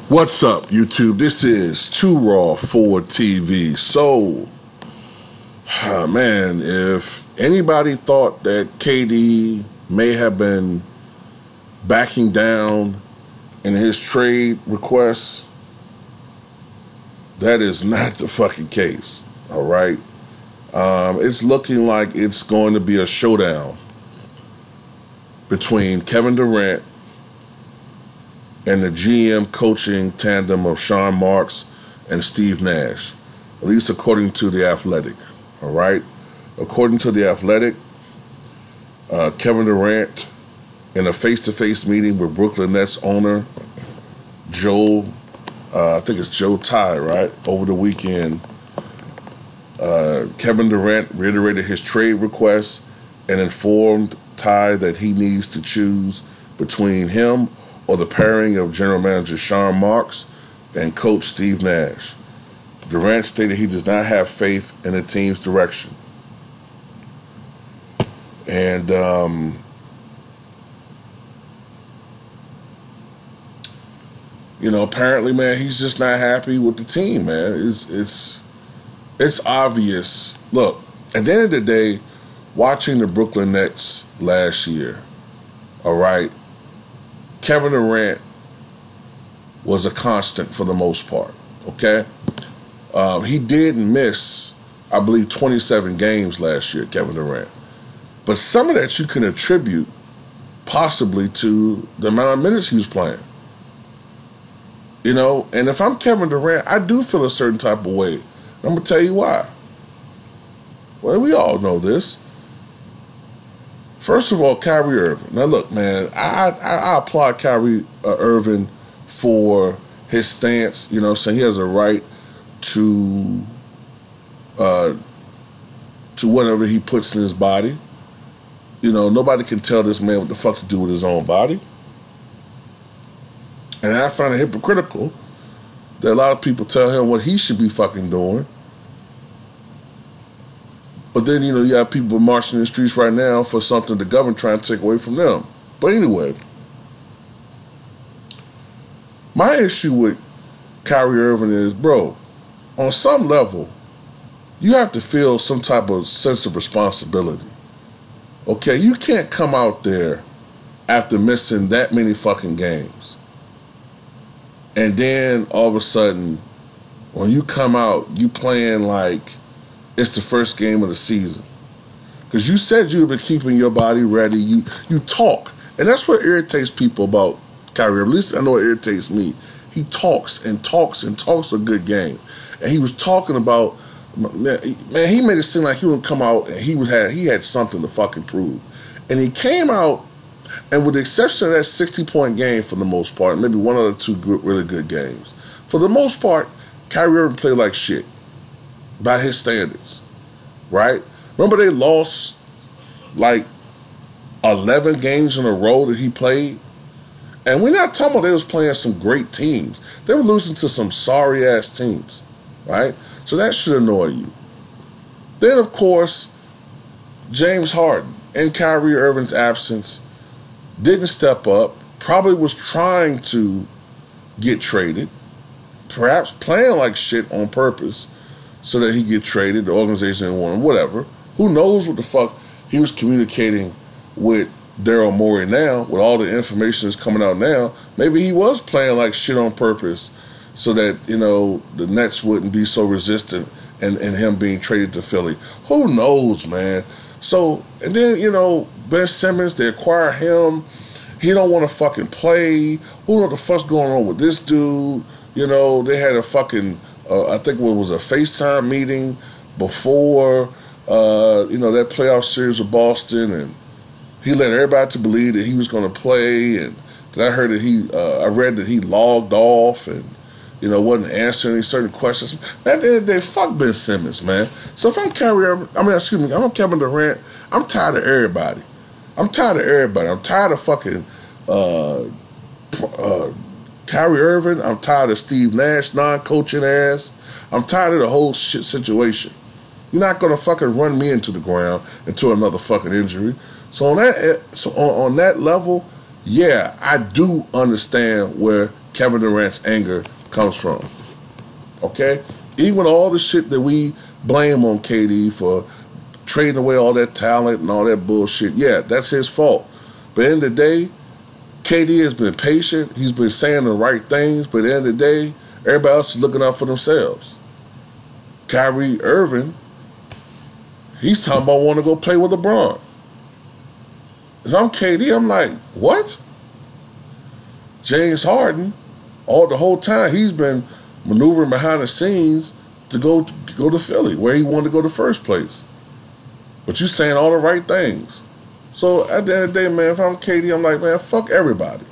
What's up, YouTube? This is Too Raw for TV. So, man, if anybody thought that KD may have been backing down in his trade requests, that is not the fucking case, all right? It's looking like it's going to be a showdown between Kevin Durant and the GM coaching tandem of Sean Marks and Steve Nash, at least according to The Athletic, all right? According to The Athletic, Kevin Durant, in a face-to-face meeting with Brooklyn Nets owner Joe, I think it's Joe Ty, right, over the weekend, Kevin Durant reiterated his trade request and informed Ty that he needs to choose between him or the pairing of general manager Sean Marks and coach Steve Nash. Durant stated he does not have faith in the team's direction. And apparently, man, he's just not happy with the team, man. It's obvious. Look, at the end of the day, watching the Brooklyn Nets last year, all right, Kevin Durant was a constant for the most part, okay? He did miss, I believe, 27 games last year, Kevin Durant. But some of that you can attribute possibly to the amount of minutes he was playing. And if I'm Kevin Durant, I do feel a certain type of way. I'm going to tell you why. Well, we all know this. First of all, Kyrie Irving. Now, look, man, I applaud Kyrie Irving for his stance. Saying he has a right to whatever he puts in his body. Nobody can tell this man what the fuck to do with his own body. And I find it hypocritical that a lot of people tell him what he should be fucking doing. But then, you have people marching in the streets right now for something the government trying to take away from them. But anyway, my issue with Kyrie Irving is, bro, on some level, you have to feel some type of sense of responsibility. Okay, you can't come out there after missing that many fucking games. And then all of a sudden, when you come out, you playing like it's the first game of the season. Because you said you've been keeping your body ready. You talk. And that's what irritates people about Kyrie. At least I know it irritates me. He talks and talks and talks a good game. And he was talking about, man, he made it seem like he would come out and he had something to fucking prove. And he came out, and with the exception of that 60-point game for the most part, maybe one or two really good games, for the most part, Kyrie Irving played like shit by his standards, right? Remember they lost like 11 games in a row that he played? And we're not talking about they was playing some great teams. They were losing to some sorry-ass teams, right? So that should annoy you. Then, of course, James Harden, in Kyrie Irving's absence, didn't step up, probably was trying to get traded, perhaps playing like shit on purpose so that he get traded, the organization didn't want him, whatever. Who knows what the fuck he was communicating with Daryl Morey now, with all the information that's coming out now. Maybe he was playing like shit on purpose so that, the Nets wouldn't be so resistant and him being traded to Philly. Who knows, man? So, and then, Ben Simmons, they acquire him. He don't want to fucking play. Who knows what the fuck's going on with this dude? They had a fucking, I think it was a FaceTime meeting before, that playoff series with Boston, and he led everybody to believe that he was going to play, and then I heard that I read that he logged off and, wasn't answering any certain questions. At the end of the day, fuck Ben Simmons, man. So if I'm I'm Kevin Durant, I'm tired of everybody. I'm tired of fucking Kyrie Irving. I'm tired of Steve Nash non-coaching ass. I'm tired of the whole shit situation. You're not gonna fucking run me into the ground into another fucking injury. So on that level, yeah, I do understand where Kevin Durant's anger comes from. Okay? Even all the shit that we blame on KD for trading away all that talent and all that bullshit, yeah, that's his fault. But at the end of the day, KD has been patient. He's been saying the right things. But at the end of the day, everybody else is looking out for themselves. Kyrie Irving, he's talking about wanting to go play with LeBron. If I'm KD, I'm like, what? James Harden, the whole time, he's been maneuvering behind the scenes to go to Philly, where he wanted to go the first place. But you're saying all the right things. So at the end of the day, man, if I'm KD, I'm like, man, fuck everybody.